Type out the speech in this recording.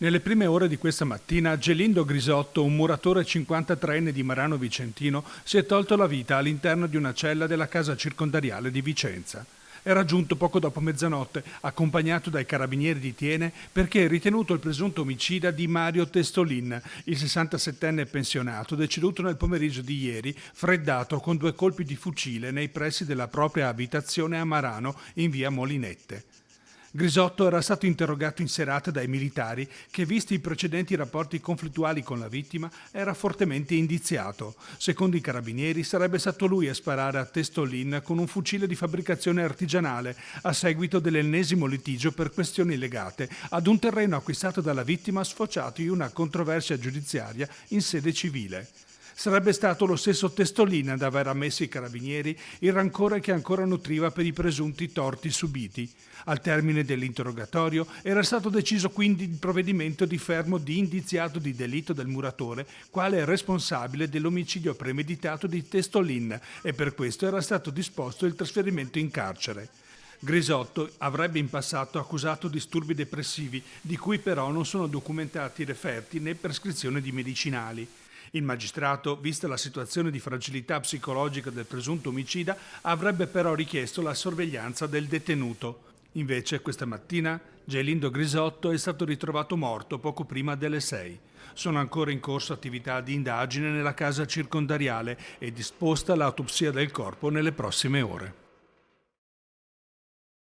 Nelle prime ore di questa mattina, Gelindo Grisotto, un muratore 53enne di Marano Vicentino, si è tolto la vita all'interno di una cella della casa circondariale di Vicenza. Era giunto poco dopo mezzanotte, accompagnato dai carabinieri di Thiene, perché è ritenuto il presunto omicida di Mario Testolin, il 67enne pensionato, deceduto nel pomeriggio di ieri, freddato con 2 colpi di fucile nei pressi della propria abitazione a Marano, in via Molinette. Grisotto era stato interrogato in serata dai militari che, visti i precedenti rapporti conflittuali con la vittima, era fortemente indiziato. Secondo i carabinieri sarebbe stato lui a sparare a Testolin con un fucile di fabbricazione artigianale a seguito dell'ennesimo litigio per questioni legate ad un terreno acquistato dalla vittima sfociato in una controversia giudiziaria in sede civile. Sarebbe stato lo stesso Testolin ad aver ammesso ai carabinieri il rancore che ancora nutriva per i presunti torti subiti. Al termine dell'interrogatorio era stato deciso quindi il provvedimento di fermo di indiziato di delitto del muratore quale responsabile dell'omicidio premeditato di Testolin e per questo era stato disposto il trasferimento in carcere. Grisotto avrebbe in passato accusato disturbi depressivi, di cui però non sono documentati referti né prescrizione di medicinali. Il magistrato, vista la situazione di fragilità psicologica del presunto omicida, avrebbe però richiesto la sorveglianza del detenuto. Invece, questa mattina, Gelindo Grisotto è stato ritrovato morto poco prima delle 6. Sono ancora in corso attività di indagine nella casa circondariale e disposta l'autopsia del corpo nelle prossime ore.